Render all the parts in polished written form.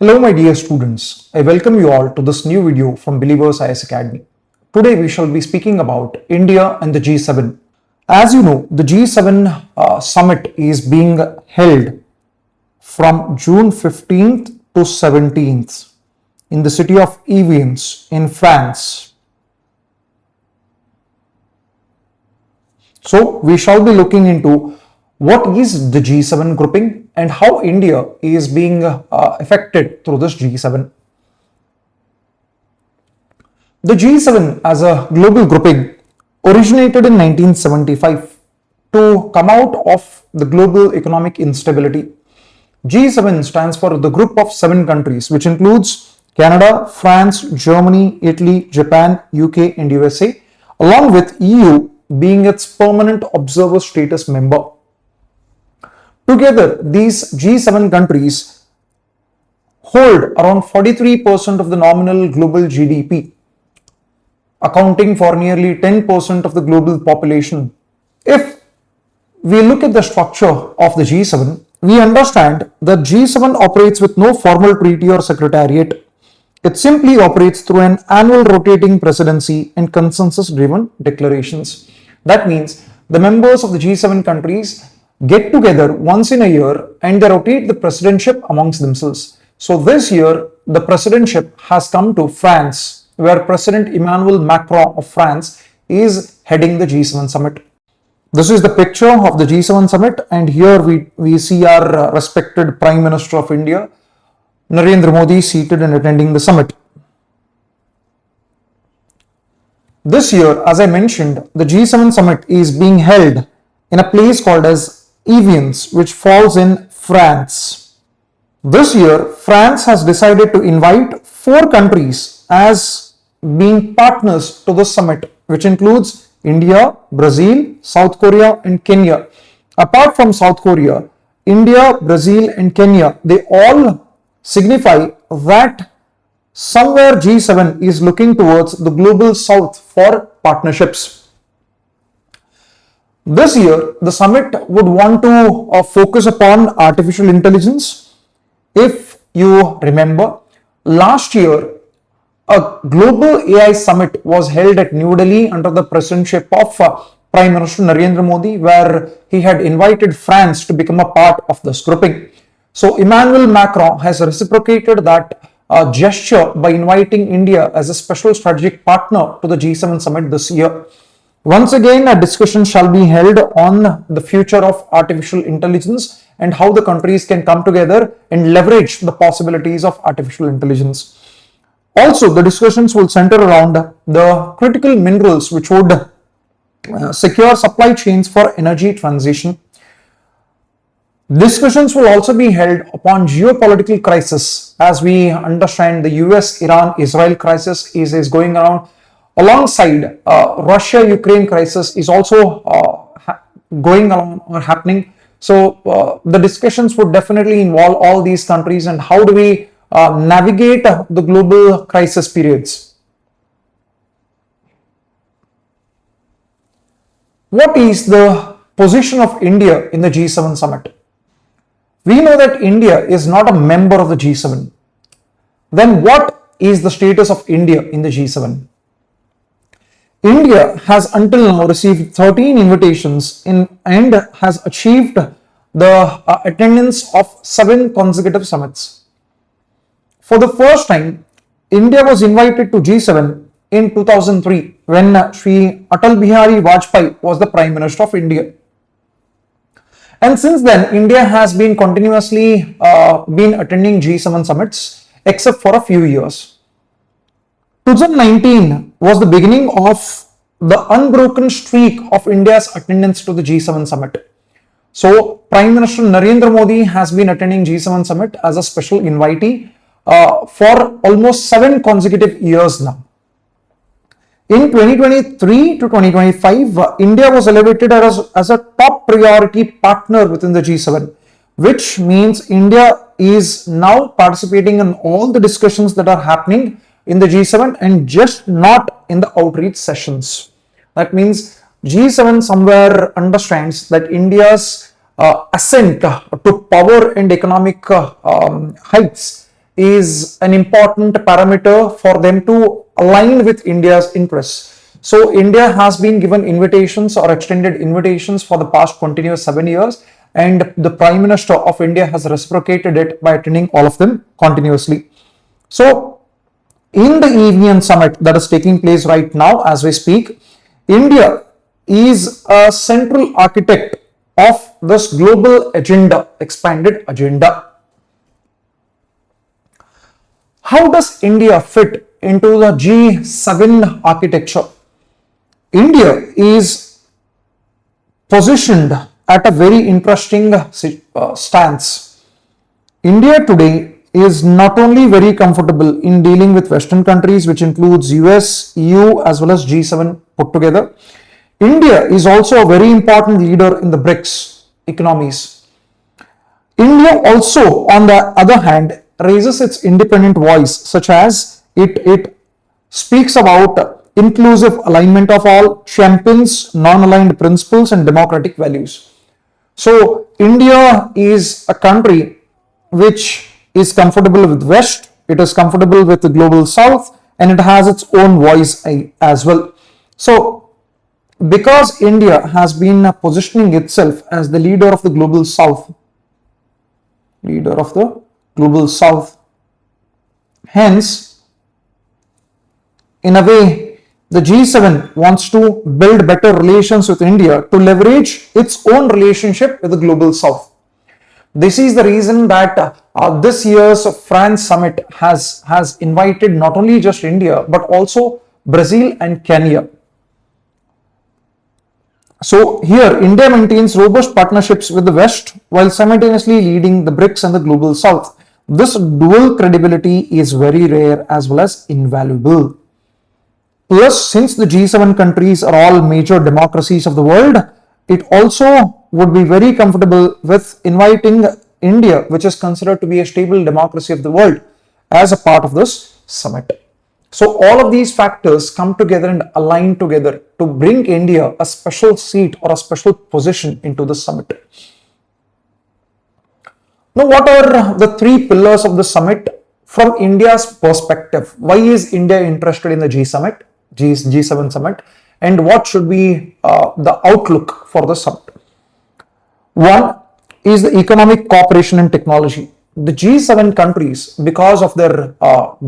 Hello my dear students, I welcome you all to this new video from Believers IS Academy. Today we shall be speaking about India and the G7. As you know, the G7 summit is being held from June 15th to 17th in the city of Evian in France. So we shall be looking into what is the G7 grouping and how India is being affected through this G7. The G7 as a global grouping originated in 1975 to come out of the global economic instability. G7 stands for the group of 7 countries, which includes Canada, France, Germany, Italy, Japan, UK and USA, along with EU being its permanent observer status member. Together, these G7 countries hold around 43% of the nominal global GDP, accounting for nearly 10% of the global population. If we look at the structure of the G7, we understand that G7 operates with no formal treaty or secretariat. It simply operates through an annual rotating presidency and consensus-driven declarations. That means the members of the G7 countries get together once in a year and they rotate the presidentship amongst themselves. So this year, the presidentship has come to France, where President Emmanuel Macron of France is heading the G7 summit. This is the picture of the G7 summit, and here we see our respected Prime Minister of India, Narendra Modi, seated and attending the summit. This year, as I mentioned, the G7 summit is being held in a place called as Evian, which falls in France. This year, France has decided to invite 4 countries as being partners to the summit, which includes India, Brazil, South Korea and Kenya. Apart from South Korea, India, Brazil and Kenya, they all signify that somewhere G7 is looking towards the global south for partnerships. This year, the summit would want to focus upon artificial intelligence. If you remember, last year, a global AI summit was held at New Delhi under the presidentship of Prime Minister Narendra Modi, where he had invited France to become a part of this grouping. So Emmanuel Macron has reciprocated that gesture by inviting India as a special strategic partner to the G7 summit this year. Once again, a discussion shall be held on the future of artificial intelligence and how the countries can come together and leverage the possibilities of artificial intelligence. Also, the discussions will center around the critical minerals which would secure supply chains for energy transition. Discussions will also be held upon geopolitical crisis, as we understand the US-Iran-Israel crisis is going around. Alongside, Russia-Ukraine crisis is also going along or happening. So the discussions would definitely involve all these countries and how do we navigate the global crisis periods. What is the position of India in the G7 summit? We know that India is not a member of the G7. Then what is the status of India in the G7? India has until now received 13 invitations and has achieved the attendance of 7 consecutive summits. For the first time, India was invited to G7 in 2003 when Sri Atal Bihari Vajpayee was the Prime Minister of India. And since then, India has been continuously been attending G7 summits except for a few years. 2019 was the beginning of the unbroken streak of India's attendance to the G7 summit. So, Prime Minister Narendra Modi has been attending G7 summit as a special invitee for almost 7 consecutive years now. In 2023 to 2025, India was elevated as a top priority partner within the G7, which means India is now participating in all the discussions that are happening in the G7 and just not in the outreach sessions. That means G7 somewhere understands that India's ascent to power and economic heights is an important parameter for them to align with India's interests. So India has been given invitations or extended invitations for the past continuous 7 years, and the Prime Minister of India has reciprocated it by attending all of them continuously. So in the EVN summit that is taking place right now as we speak, India is a central architect of this global agenda, expanded agenda. How does India fit into the G7 architecture? India is positioned at a very interesting stance. India today is not only very comfortable in dealing with Western countries, which includes US, EU, as well as G7 put together. India is also a very important leader in the BRICS economies. India also, on the other hand, raises its independent voice, such as it speaks about inclusive alignment of all, champions non-aligned principles and democratic values. So India is a country which is comfortable with West, it is comfortable with the global South, and it has its own voice as well. So because India has been positioning itself as the leader of the global South, hence, in a way, the G7 wants to build better relations with India to leverage its own relationship with the global South. This is the reason that this year's France summit has invited not only just India, but also Brazil and Kenya. So here, India maintains robust partnerships with the West while simultaneously leading the BRICS and the global South. This dual credibility is very rare as well as invaluable. Plus, since the G7 countries are all major democracies of the world, it also would be very comfortable with inviting India, which is considered to be a stable democracy of the world, as a part of this summit. So all of these factors come together and align together to bring India a special seat or a special position into the summit. Now, what are the three pillars of the summit from India's perspective? Why is India interested in the G7 summit, and what should be the outlook for the summit? One is the economic cooperation and technology. The G7 countries, because of their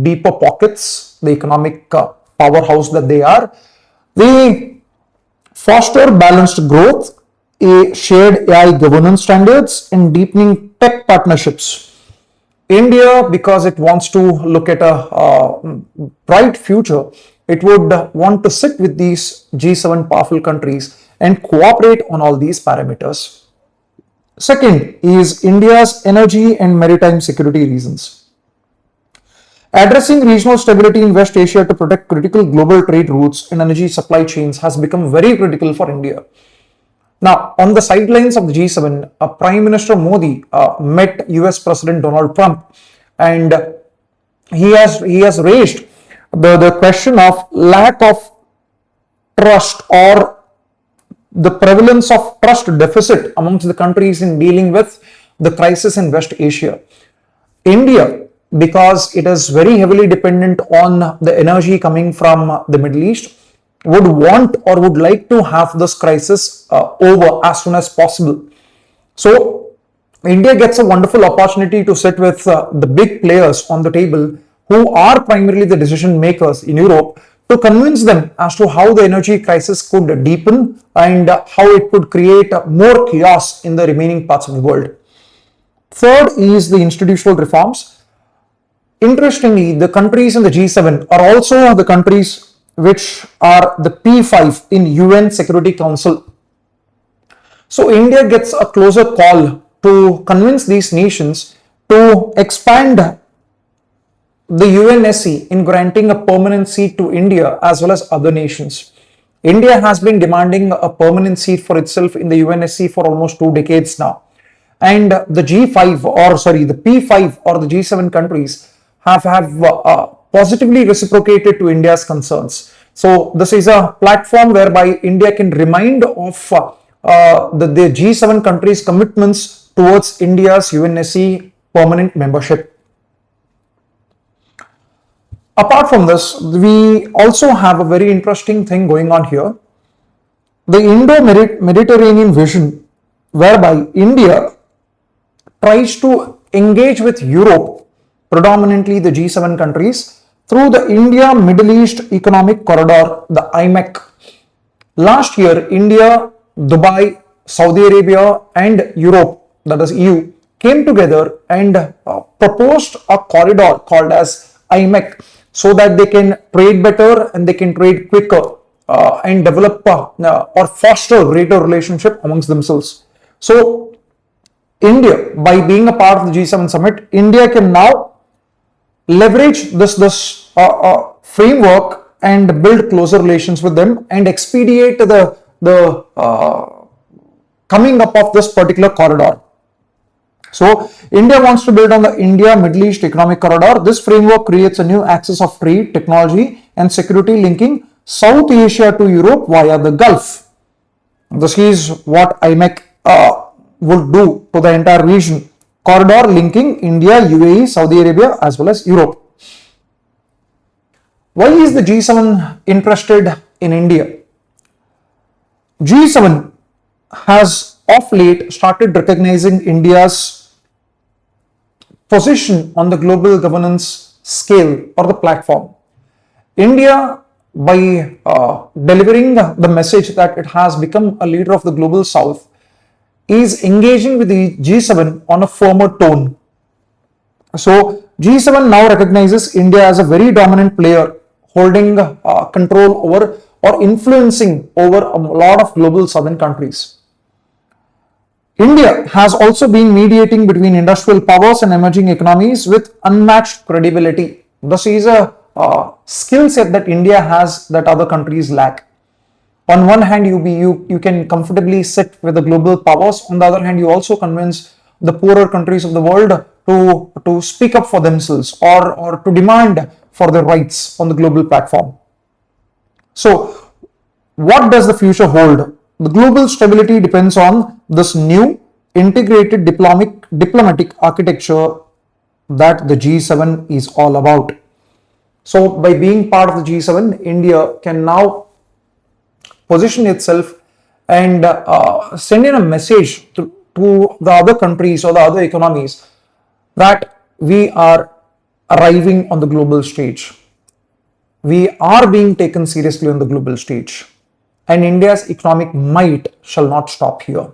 deeper pockets, the economic powerhouse that they foster balanced growth, shared AI governance standards, and deepening tech partnerships. India, because it wants to look at a bright future, it would want to sit with these G7 powerful countries and cooperate on all these parameters. Second is India's energy and maritime security reasons. Addressing regional stability in West Asia to protect critical global trade routes and energy supply chains has become very critical for India. Now, on the sidelines of the G7, Prime Minister Modi met US President Donald Trump, and he has raised the question of lack of trust or the prevalence of trust deficit amongst the countries in dealing with the crisis in West Asia. India, because it is very heavily dependent on the energy coming from the Middle East, would want or would like to have this crisis over as soon as possible. So India gets a wonderful opportunity to sit with the big players on the table who are primarily the decision makers in Europe, to convince them as to how the energy crisis could deepen and how it could create more chaos in the remaining parts of the world. Third is the institutional reforms. Interestingly, the countries in the G7 are also the countries which are the P5 in UN Security Council. So India gets a closer call to convince these nations to expand the UNSC in granting a permanent seat to India as well as other nations. India has been demanding a permanent seat for itself in the UNSC for almost 2 decades now. And the the P5 or the G7 countries have positively reciprocated to India's concerns. So this is a platform whereby India can remind of the G7 countries' commitments towards India's UNSC permanent membership. Apart from this, we also have a very interesting thing going on here. The Indo-Mediterranean vision, whereby India tries to engage with Europe, predominantly the G7 countries, through the India-Middle East Economic Corridor, the IMEC. Last year, India, Dubai, Saudi Arabia and Europe, that is EU, came together and proposed a corridor called as IMEC so that they can trade better and they can trade quicker and develop or foster greater relationship amongst themselves. So India, by being a part of the G7 summit, India can now leverage this framework and build closer relations with them and expedite the coming up of this particular corridor. So India wants to build on the India-Middle East Economic Corridor. This framework creates a new axis of trade, technology and security linking South Asia to Europe via the Gulf. This is what IMEC would do to the entire region. Corridor linking India, UAE, Saudi Arabia as well as Europe. Why is the G7 interested in India? G7 has of late started recognizing India's position on the global governance scale or the platform. India, by delivering the message that it has become a leader of the global south, is engaging with the G7 on a firmer tone. So G7 now recognizes India as a very dominant player, holding control over or influencing over a lot of global southern countries. India has also been mediating between industrial powers and emerging economies with unmatched credibility. This is a skill set that India has that other countries lack. On one hand, you can comfortably sit with the global powers. On the other hand, you also convince the poorer countries of the world to speak up for themselves or to demand for their rights on the global platform. So, what does the future hold? The global stability depends on this new integrated diplomatic architecture that the G7 is all about. So by being part of the G7, India can now position itself and send in a message to the other countries or the other economies that we are arriving on the global stage. We are being taken seriously on the global stage. And India's economic might shall not stop here.